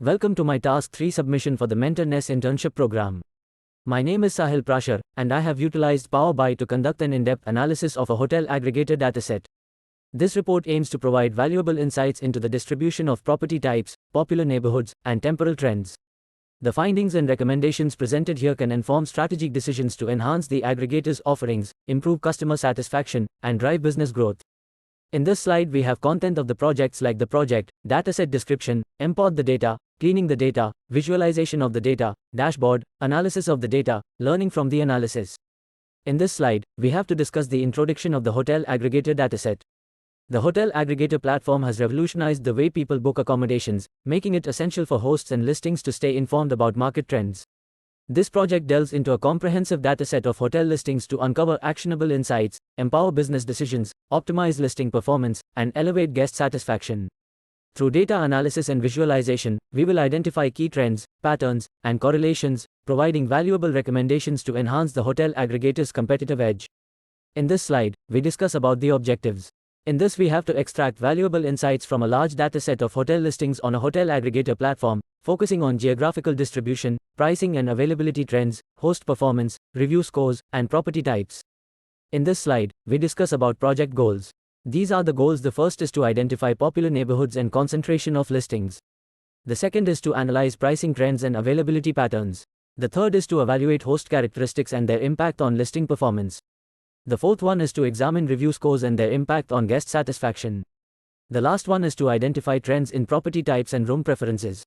Welcome to my Task 3 submission for the Mentor-NES internship program. My name is Sahil Prashar, and I have utilized Power BI to conduct an in-depth analysis of a hotel aggregator dataset. This report aims to provide valuable insights into the distribution of property types, popular neighborhoods, and temporal trends. The findings and recommendations presented here can inform strategic decisions to enhance the aggregator's offerings, improve customer satisfaction, and drive business growth. In this slide we have content of the projects like the project, dataset description, import the data, cleaning the data, visualization of the data, dashboard, analysis of the data, learning from the analysis. In this slide, we have to discuss the introduction of the hotel aggregator dataset. The hotel aggregator platform has revolutionized the way people book accommodations, making it essential for hosts and listings to stay informed about market trends. This project delves into a comprehensive dataset of hotel listings to uncover actionable insights, empower business decisions, optimize listing performance, and elevate guest satisfaction. Through data analysis and visualization, we will identify key trends, patterns, and correlations, providing valuable recommendations to enhance the hotel aggregator's competitive edge. In this slide, we discuss about the objectives. In this we have to extract valuable insights from a large dataset of hotel listings on a hotel aggregator platform, focusing on geographical distribution, pricing and availability trends, host performance, review scores, and property types. In this slide, we discuss about project goals. These are the goals. The first is to identify popular neighborhoods and concentration of listings. The second is to analyze pricing trends and availability patterns. The third is to evaluate host characteristics and their impact on listing performance. The fourth one is to examine review scores and their impact on guest satisfaction. The last one is to identify trends in property types and room preferences.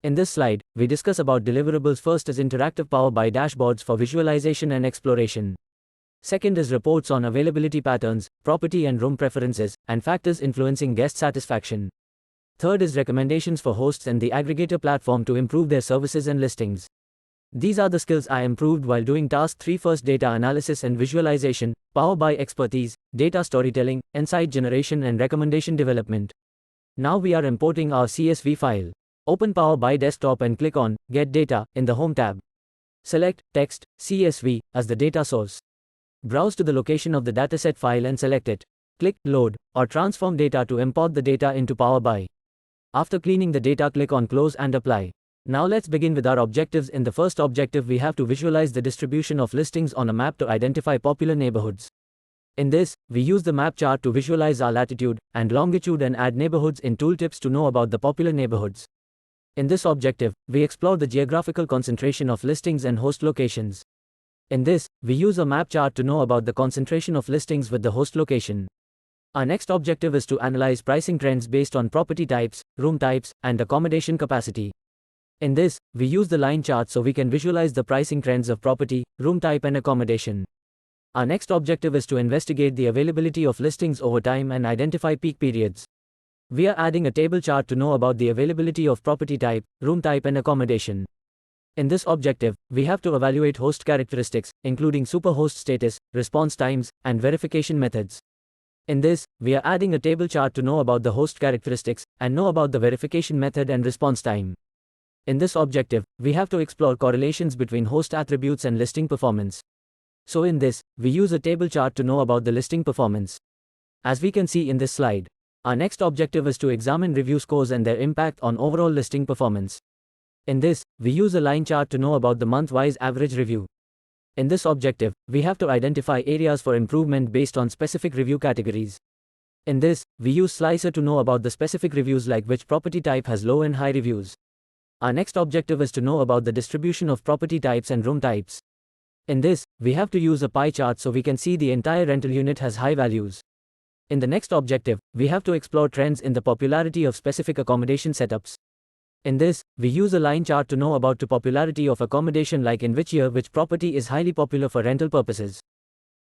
In this slide, we discuss about deliverables. First is interactive Power BI dashboards for visualization and exploration. Second is reports on availability patterns, property and room preferences, and factors influencing guest satisfaction. Third is recommendations for hosts and the aggregator platform to improve their services and listings. These are the skills I improved while doing task 3. First, data analysis and visualization, Power BI expertise, data storytelling, insight generation and recommendation development. Now we are importing our CSV file. Open Power BI desktop and click on Get Data in the Home tab. Select Text, CSV as the data source. Browse to the location of the dataset file and select it. Click Load or Transform Data to import the data into Power BI. After cleaning the data, click on Close and Apply. Now let's begin with our objectives. In the first objective, we have to visualize the distribution of listings on a map to identify popular neighborhoods. In this, we use the map chart to visualize our latitude and longitude and add neighborhoods in tooltips to know about the popular neighborhoods. In this objective, we explore the geographical concentration of listings and host locations. In this, we use a map chart to know about the concentration of listings with the host location. Our next objective is to analyze pricing trends based on property types, room types, and accommodation capacity. In this, we use the line chart so we can visualize the pricing trends of property, room type and accommodation. Our next objective is to investigate the availability of listings over time and identify peak periods. We are adding a table chart to know about the availability of property type, room type and accommodation. In this objective, we have to evaluate host characteristics, including superhost status, response times, and verification methods. In this, we are adding a table chart to know about the host characteristics and know about the verification method and response time. In this objective, we have to explore correlations between host attributes and listing performance. So in this, we use a table chart to know about the listing performance. As we can see in this slide, our next objective is to examine review scores and their impact on overall listing performance. In this, we use a line chart to know about the month-wise average review. In this objective, we have to identify areas for improvement based on specific review categories. In this, we use Slicer to know about the specific reviews like which property type has low and high reviews. Our next objective is to know about the distribution of property types and room types. In this, we have to use a pie chart so we can see the entire rental unit has high values. In the next objective, we have to explore trends in the popularity of specific accommodation setups. In this, we use a line chart to know about the popularity of accommodation like in which year which property is highly popular for rental purposes.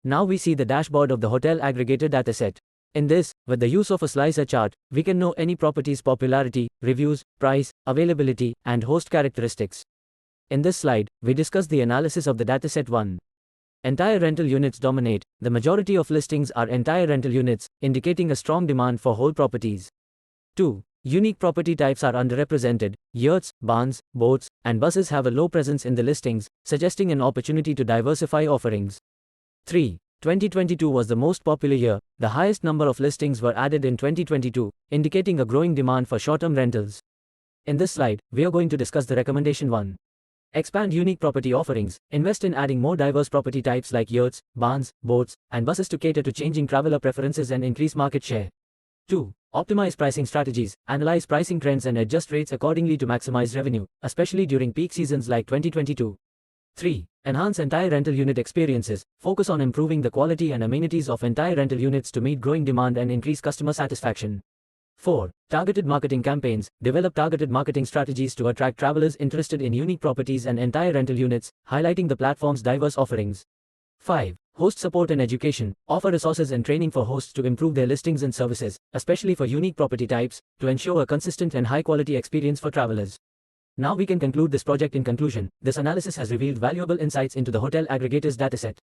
Now we see the dashboard of the hotel aggregator dataset. In this, with the use of a slicer chart, we can know any property's popularity, reviews, price, availability, and host characteristics. In this slide, we discuss the analysis of the dataset 1. Entire rental units dominate. The majority of listings are entire rental units, indicating a strong demand for whole properties. 2. Unique property types are underrepresented. Yurts, barns, boats, and buses have a low presence in the listings, suggesting an opportunity to diversify offerings. 3. 2022 was the most popular year. The highest number of listings were added in 2022, indicating a growing demand for short-term rentals. In this slide, we are going to discuss the recommendation 1. Expand unique property offerings. Invest in adding more diverse property types like yurts, barns, boats, and buses to cater to changing traveler preferences and increase market share. 2. Optimize pricing strategies. Analyze pricing trends and adjust rates accordingly to maximize revenue, especially during peak seasons like 2022. 3. Enhance entire rental unit experiences. Focus on improving the quality and amenities of entire rental units to meet growing demand and increase customer satisfaction. 4. Targeted marketing campaigns. Develop targeted marketing strategies to attract travelers interested in unique properties and entire rental units, highlighting the platform's diverse offerings. 5. Host support and education. Offer resources and training for hosts to improve their listings and services, especially for unique property types, to ensure a consistent and high-quality experience for travelers. Now we can conclude this project. In conclusion, this analysis has revealed valuable insights into the hotel aggregators dataset.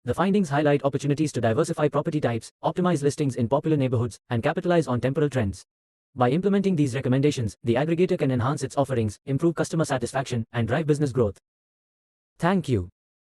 The findings highlight opportunities to diversify property types, optimize listings in popular neighborhoods, and capitalize on temporal trends. By implementing these recommendations, the aggregator can enhance its offerings, improve customer satisfaction, and drive business growth. Thank you.